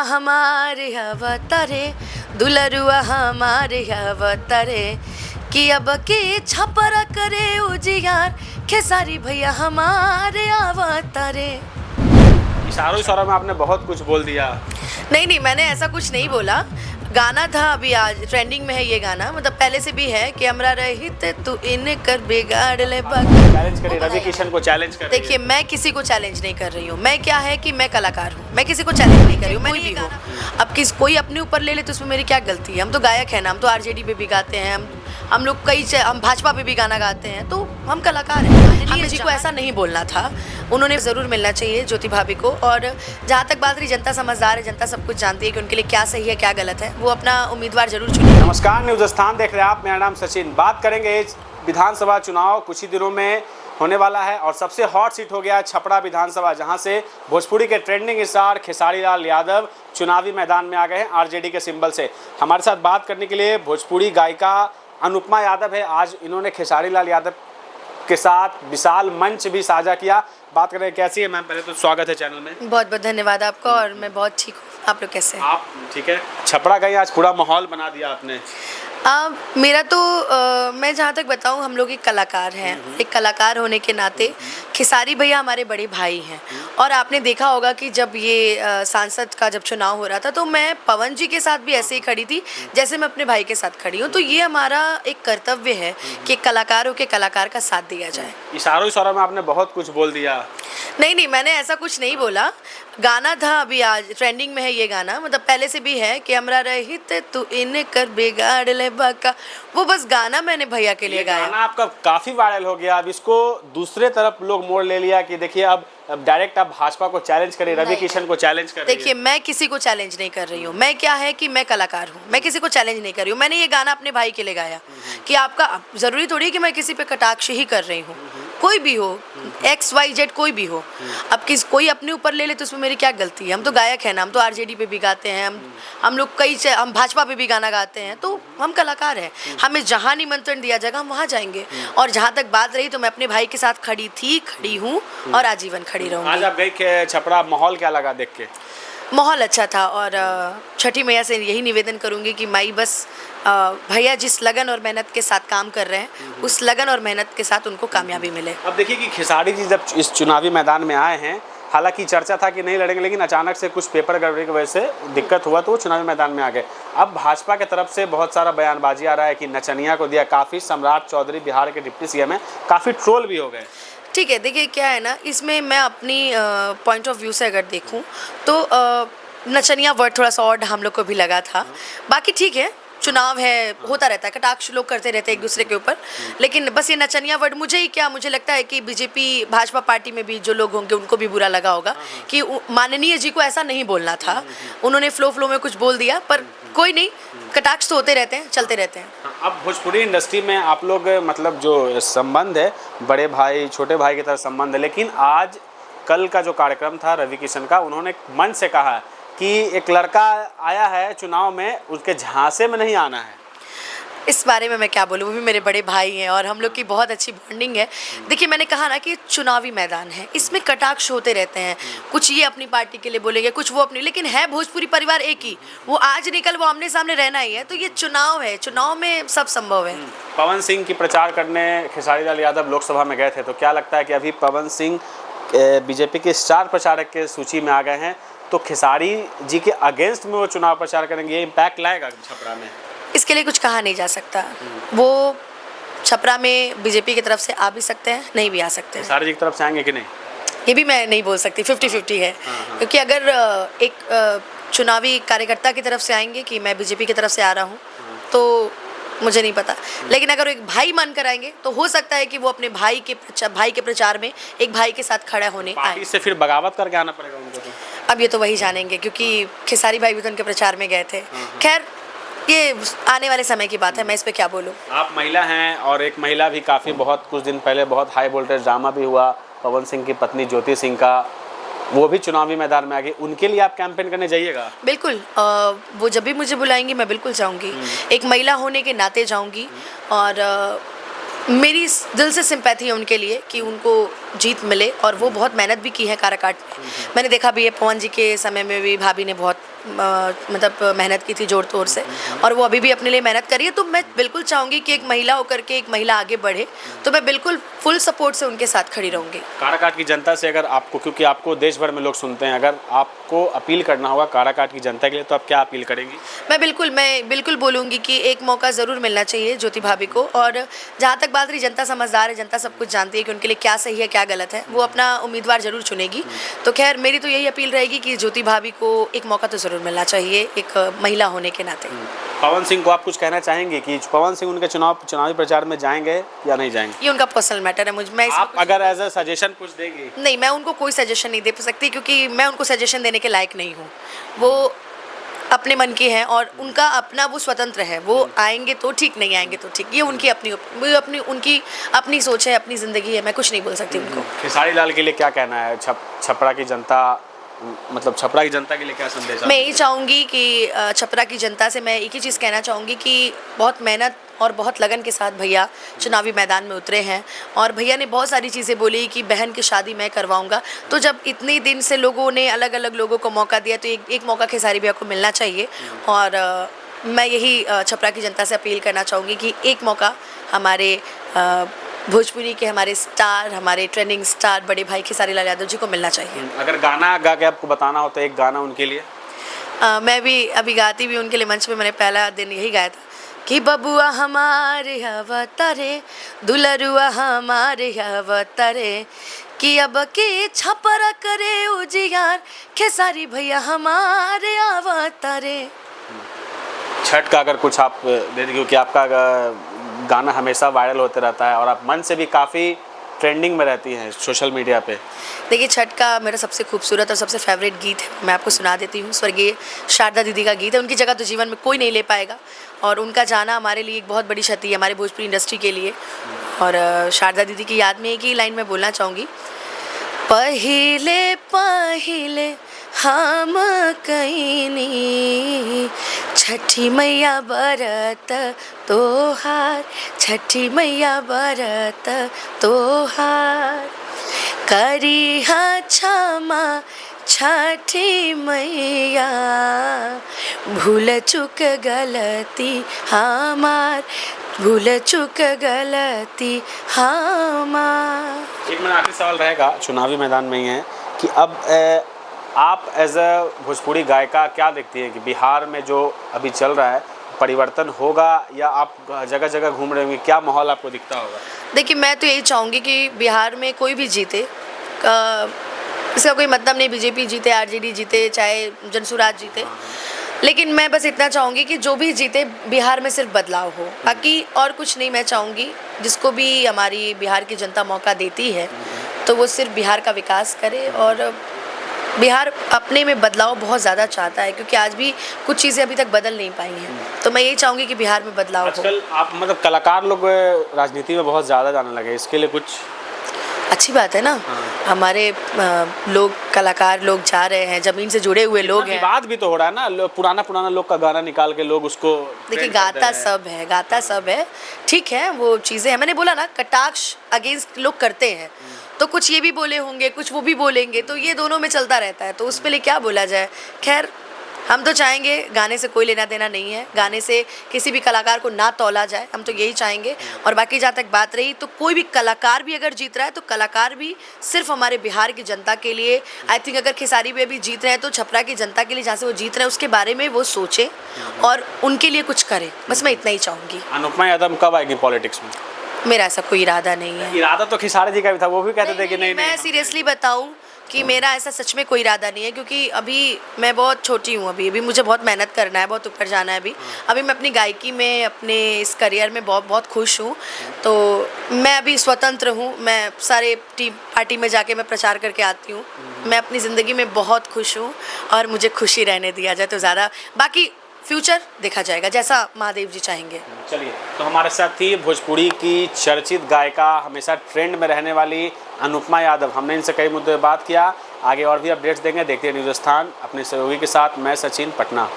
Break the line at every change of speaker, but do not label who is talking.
हमारे अवतरे दुलरुआ हमारे अवतरे कि अब के छपरा करे उजियार खेसारी भैया हमारे अवतरे।
इशारों में आपने बहुत कुछ बोल दिया।
नहीं, मैंने ऐसा कुछ नहीं बोला। गाना था अभी आज ट्रेंडिंग में है ये गाना, मतलब पहले से भी है कि हमरा रहित तू इन कर बिगाड़ ले
चैलेंज करिए, रवि किशन को चैलेंज करिए।
देखिए, मैं किसी को चैलेंज नहीं कर रही हूँ। मैं क्या है कि मैं कलाकार हूँ, मैं किसी को चैलेंज नहीं कर रही हूँ। मैं नहीं हूँ। अब कोई अपने ऊपर ले ले तो उसमें मेरी क्या गलती है? हम तो गायक हैं ना, हम तो आरजेडी पे भी गाते हैं, हम लोग हम भाजपा पे भी गाना गाते हैं, तो हम कलाकार हैं। हमें जी को ऐसा नहीं बोलना था। उन्होंने ज़रूर मिलना चाहिए ज्योति भाभी को। और जहाँ तक बात रही, जनता समझदार है, जनता सब कुछ जानती है कि उनके लिए क्या सही है क्या गलत है। वो अपना उम्मीदवार जरूर चुने।
नमस्कार, न्यूज़ स्थान देख रहे हैं आप। मेरा नाम सचिन। बात करेंगे विधानसभा चुनाव कुछ ही दिनों में होने वाला है और सबसे हॉट सीट हो गया है छपरा विधानसभा, जहां से भोजपुरी के ट्रेंडिंग स्टार खेसारी लाल यादव चुनावी मैदान में आ गए हैं आरजेडी के सिंबल से। हमारे साथ बात करने के लिए भोजपुरी गायिका अनुपमा यादव है। आज इन्होंने खेसारी लाल यादव के साथ विशाल मंच भी साझा किया। बात करें कैसी है मैम? पहले तो स्वागत है चैनल में।
बहुत बहुत धन्यवाद आपका। और मैं बहुत ठीक हूँ। आप लोग कैसे हैं?
आप ठीक है? छपरा गई, आज पूरा माहौल बना दिया आपने।
मेरा तो मैं जहाँ तक बताऊँ, हम लोग एक कलाकार हैं। एक कलाकार होने के नाते खेसारी भैया हमारे बड़े भाई हैं। और आपने देखा होगा कि जब ये सांसद का जब चुनाव हो रहा था, तो मैं पवन जी के साथ भी ऐसे ही खड़ी थी जैसे मैं अपने भाई के साथ खड़ी हूँ। तो ये हमारा एक कर्तव्य है कि कलाकार हो के कलाकार का साथ दिया जाए।
इशारों में आपने बहुत कुछ बोल दिया।
नहीं, मैंने ऐसा कुछ नहीं बोला। गाना था अभी आज ट्रेंडिंग में है ये गाना, मतलब पहले से भी है कि हमरा रहित तू इन कर बिगाड़ ले बका। वो बस गाना मैंने भैया के लिए गाया।
गाना आपका काफी वायरल हो गया। अब इसको दूसरे तरफ लोग मोड़ ले लिया कि देखिए अब डायरेक्ट आप भाजपा को चैलेंज करिए, रवि किशन को चैलेंज करिए।
देखिए, मैं किसी को चैलेंज नहीं कर रही हूँ। मैं क्या है कि मैं कलाकार हूँ, मैं किसी को चैलेंज नहीं कर रही हूँ। मैंने ये गाना अपने भाई के लिए गाया कि आपका जरूरी थोड़ी है कि मैं किसी पे कटाक्ष ही कर रही हूँ। कोई भी हो, XYZ कोई भी हो। अब कोई अपने ऊपर ले ले तो उसमें मेरी क्या गलती है? हम तो गायक हैं ना, हम तो आरजेडी पे भी गाते हैं, हम लोग हम भाजपा पे भी गाना गाते हैं, तो हम कलाकार हैं। हमें जहाँ निमंत्रण दिया जाएगा हम वहाँ जाएंगे। और जहाँ तक बात रही, तो मैं अपने भाई के साथ खड़ी हूँ और आजीवन खड़ी रहूँगी।
आज आप गई छपरा, माहौल क्या लगा देख के?
माहौल अच्छा था। और छठी मैया से यही निवेदन करूंगी कि माई बस भैया जिस लगन और मेहनत के साथ काम कर रहे हैं, उस लगन और मेहनत के साथ उनको कामयाबी मिले।
अब देखिए कि खेसारी जी जब इस चुनावी मैदान में आए हैं, हालांकि चर्चा था कि नहीं लड़ेंगे, लेकिन अचानक से कुछ पेपर गड़बड़ी की वजह से दिक्कत हुआ तो वो चुनावी मैदान में आ गए। अब भाजपा की तरफ से बहुत सारा बयानबाजी आ रहा है कि नचनिया को दिया। काफ़ी सम्राट चौधरी बिहार के डिप्टी CM है, काफ़ी ट्रोल भी हो गए।
ठीक है, देखिए क्या है ना, इसमें मैं अपनी पॉइंट ऑफ व्यू से अगर देखूं तो नचनिया वर्ड थोड़ा सा और हम लोग को भी लगा था। बाकी ठीक है, चुनाव है, होता रहता है, कटाक्ष लोग करते रहते हैं एक दूसरे के ऊपर। लेकिन बस ये नचनिया वर्ड मुझे लगता है कि बीजेपी भाजपा पार्टी में भी जो लोग होंगे उनको भी बुरा लगा होगा कि माननीय जी को ऐसा नहीं बोलना था। उन्होंने फ्लो में कुछ बोल दिया, पर कोई नहीं, कटाक्ष तो होते रहते हैं, चलते रहते हैं।
अब भोजपुरी इंडस्ट्री में आप लोग मतलब जो संबंध है, बड़े भाई छोटे भाई की तरह संबंध है, लेकिन आज कल का जो कार्यक्रम था रवि किशन का, उन्होंने मन से कहा कि एक लड़का आया है चुनाव में, उसके झांसे में नहीं आना है।
इस बारे में मैं क्या बोलूँ, वो भी मेरे बड़े भाई हैं और हम लोग की बहुत अच्छी बॉन्डिंग है। देखिए, मैंने कहा ना कि चुनावी मैदान है, इसमें कटाक्ष होते रहते हैं। कुछ ये अपनी पार्टी के लिए बोलेंगे, कुछ वो अपनी, लेकिन है भोजपुरी परिवार एक ही। वो आज निकल वो आमने सामने रहना ही है। तो ये चुनाव है, चुनाव में सब संभव है।
पवन सिंह की प्रचार करने खेसारी लाल यादव लोकसभा में गए थे, तो क्या लगता है कि अभी पवन सिंह बीजेपी के स्टार प्रचारक के सूची में आ गए हैं, तो खेसारी जी के अगेंस्ट में वो चुनाव प्रचार करेंगे, ये इम्पैक्ट लाएगा छपरा में? इसके
लिए कुछ कहा नहीं जा सकता। वो छपरा में बीजेपी की तरफ से आ भी सकते हैं, नहीं भी आ सकते हैं।
खेसारी जी की तरफ से आएंगे कि नहीं,
ये भी मैं नहीं बोल सकती। 50-50 है। क्योंकि अगर एक चुनावी कार्यकर्ता की तरफ से आएंगे कि मैं बीजेपी की तरफ से आ रहा हूँ, तो मुझे नहीं पता। लेकिन अगर एक भाई मानकर आएंगे तो हो सकता है कि वो अपने भाई के प्रचार में एक भाई के साथ खड़ा होने आए।
इससे फिर बगावत करके आना पड़ेगा उनको तो?
अब ये तो वही जानेंगे, क्योंकि खेसारी भाई भी तो उनके प्रचार में गए थे। खैर, ये आने वाले समय की बात है, मैं इस पे क्या बोलूँ।
आप महिला हैं और एक महिला भी काफ़ी बहुत कुछ दिन पहले बहुत हाई वोल्टेज ड्रामा भी हुआ पवन सिंह की पत्नी ज्योति सिंह का, वो भी चुनावी मैदान में आ गई। उनके लिए आप कैंपेन करने जाइएगा?
बिल्कुल, वो जब भी मुझे बुलाएंगी मैं बिल्कुल जाऊंगी। एक महिला होने के नाते जाऊंगी। और मेरी दिल से सिंपैथी है उनके लिए कि उनको जीत मिले, और वो बहुत मेहनत भी की है काराकाट में। मैंने देखा भी है पवन जी के समय में भी भाभी ने बहुत मतलब मेहनत की थी जोर तोड़ से, और वो अभी भी अपने लिए मेहनत कर रही है। तो मैं बिल्कुल चाहूँगी कि एक महिला होकर के एक महिला आगे बढ़े, तो मैं बिल्कुल फुल सपोर्ट से उनके साथ खड़ी रहूँगी।
काराकाट की जनता से अगर आपको, क्योंकि आपको देश भर में लोग सुनते हैं, अगर आपको अपील करना होगा काराकाट की जनता के लिए, तो आप क्या अपील करेंगी?
मैं बिल्कुल बोलूँगी कि एक मौका ज़रूर मिलना चाहिए ज्योति भाभी को। और जहाँ तक बात रही, जनता समझदार है, जनता सब कुछ जानती है कि उनके लिए क्या सही है क्या गलत है, वो अपना उम्मीदवार ज़रूर चुनेगी। तो खैर मेरी तो यही अपील रहेगी कि ज्योति भाभी को एक मौका तो ज़रूर मिलना चाहिए, एक महिला होने के नाते।
पवन सिंह को आप कुछ कहना चाहेंगे कि पवन सिंह उनके चुनावी प्रचार में जाएंगे या नहीं जाएंगे?
ये उनका पर्सनल मैटर है। मैं
आप अगर एज अ सजेशन कुछ देंगे?
नहीं, मैं उनको कोई सजेशन नहीं दे सकती, क्योंकि मैं उनको सजेशन देने के लायक नहीं हूँ। वो अपने मन के हैं और उनका अपना वो स्वतंत्र है, वो आएंगे तो ठीक, नहीं आएंगे तो ठीक, ये उनकी उनकी अपनी सोच है, अपनी ज़िंदगी है, मैं कुछ नहीं बोल सकती उनको।
खेसारी लाल के लिए क्या कहना है? छपरा की जनता, मतलब छपरा की जनता के लिए क्या संदेश?
मैं यही चाहूँगी कि छपरा की जनता से मैं एक ही चीज़ कहना चाहूँगी कि बहुत मेहनत और बहुत लगन के साथ भैया चुनावी मैदान में उतरे हैं, और भैया ने बहुत सारी चीज़ें बोली कि बहन की शादी मैं करवाऊंगा। तो जब इतने दिन से लोगों ने अलग अलग लोगों को मौका दिया, तो एक मौका खेसारी भैया को मिलना चाहिए। और मैं यही छपरा की जनता से अपील करना चाहूँगी कि एक मौका हमारे भोजपुरी के हमारे स्टार, हमारे ट्रेंडिंग स्टार बड़े भाई खेसारी लाल यादव जी को मिलना चाहिए।
अगर गाना गा के आपको बताना हो तो एक गाना उनके लिए?
मैं भी अभी गाती भी उनके लिए, मंच पे मैंने पहला दिन यही गाया था कि बबुआ हमारे अवतरे, दुलरुआ हमारे अवतरे, कि अब के छपरा करे उजियार, खेसारी भैया हमारे अवतरे।
छठ का अगर कुछ आप दे दें, क्योंकि आपका गाना हमेशा वायरल होते रहता है और आप मन से भी काफ़ी ट्रेंडिंग में रहती हैं सोशल मीडिया पे।
देखिए, छठ का मेरा सबसे खूबसूरत और सबसे फेवरेट गीत है, मैं आपको सुना देती हूँ। स्वर्गीय शारदा दीदी का गीत है, उनकी जगह तो जीवन में कोई नहीं ले पाएगा, और उनका जाना हमारे लिए एक बहुत बड़ी क्षति है, हमारे भोजपुरी इंडस्ट्री के लिए। और शारदा दीदी की याद में एक ही लाइन में बोलना चाहूँगी, पहिले पहिले हम कईनी छठी मैया बरत तोहार, छठी मैया बरत तोहार, करी हा क्षमा छठी मैया, भूल चुक गलती हमार, भूल चुक गलती हमार।
एक मेरा आखिरी सवाल रहेगा, चुनावी मैदान में ही है, कि अब आप एज अ भोजपुरी गायिका क्या देखती है कि बिहार में जो अभी चल रहा है परिवर्तन होगा, या आप जगह जगह घूम रहे होंगे, क्या माहौल आपको दिखता होगा?
देखिए, मैं तो यही चाहूँगी कि बिहार में कोई भी जीते, इसका कोई मतलब नहीं बीजेपी जीते, आरजेडी जीते, चाहे जनसुराज जीते, लेकिन मैं बस इतना चाहूँगी कि जो भी जीते बिहार में सिर्फ बदलाव हो, बाकी और कुछ नहीं। मैं चाहूँगी जिसको भी हमारी बिहार की जनता मौका देती है तो वो सिर्फ बिहार का विकास करे, और बिहार अपने में बदलाव बहुत ज़्यादा चाहता है, क्योंकि आज भी कुछ चीज़ें अभी तक बदल नहीं पाई हैं। तो मैं यही चाहूँगी कि बिहार में बदलाव हो।
आजकल आप मतलब कलाकार लोग राजनीति में बहुत ज़्यादा जाने लगे, इसके लिए कुछ?
अच्छी बात है ना। हमारे लोग, कलाकार लोग जा रहे हैं, ज़मीन से जुड़े हुए लोग हैं।
बात भी तो हो रहा है ना, पुराना लोग का गाना निकाल के लोग उसको
देखिए, गाता सब है, ठीक है, वो चीज़ें हैं। मैंने बोला ना, कटाक्ष अगेंस्ट लोग करते हैं, तो कुछ ये भी बोले होंगे, कुछ वो भी बोलेंगे, तो ये दोनों में चलता रहता है, तो उस पे लिए क्या बोला जाए। खैर, हम तो चाहेंगे, गाने से कोई लेना देना नहीं है, गाने से किसी भी कलाकार को ना तौला जाए, हम तो यही चाहेंगे। और बाकी जहाँ तक बात रही, तो कोई भी कलाकार भी अगर जीत रहा है तो कलाकार भी सिर्फ हमारे बिहार की जनता के लिए, आई थिंक अगर खेसारी भी अभी जीत रहे हैं तो छपरा की जनता के लिए, जहाँ से वो जीत रहे हैं उसके बारे में वो सोचें और उनके लिए कुछ करें, बस मैं इतना ही चाहूँगी।
अनुपमा यादव कब आएगी पॉलिटिक्स में?
मेरा ऐसा कोई इरादा नहीं है।
इरादा तो खेसारी जी का भी था, वो भी कहते थे कि नहीं।
मैं सीरियसली बताऊं कि मेरा ऐसा सच में कोई इरादा नहीं है, क्योंकि अभी मैं बहुत छोटी हूँ, अभी मुझे बहुत मेहनत करना है, बहुत ऊपर जाना है। अभी मैं अपनी गायकी में, अपने इस करियर में बहुत खुश हूँ। तो मैं अभी स्वतंत्र हूँ, मैं सारे पार्टी में जाके मैं प्रचार करके आती हूँ। मैं अपनी ज़िंदगी में बहुत खुश हूँ और मुझे खुशी रहने दिया जाए तो ज़्यादा, बाकी फ्यूचर देखा जाएगा, जैसा महादेव जी चाहेंगे।
चलिए, तो हमारे साथ थी भोजपुरी की चर्चित गायिका, हमेशा ट्रेंड में रहने वाली अनुपमा यादव। हमने इनसे कई मुद्दों पर बात किया, आगे और भी अपडेट्स देंगे। देखते हैं न्यूज़ स्थान, अपने सहयोगी के साथ मैं सचिन, पटना।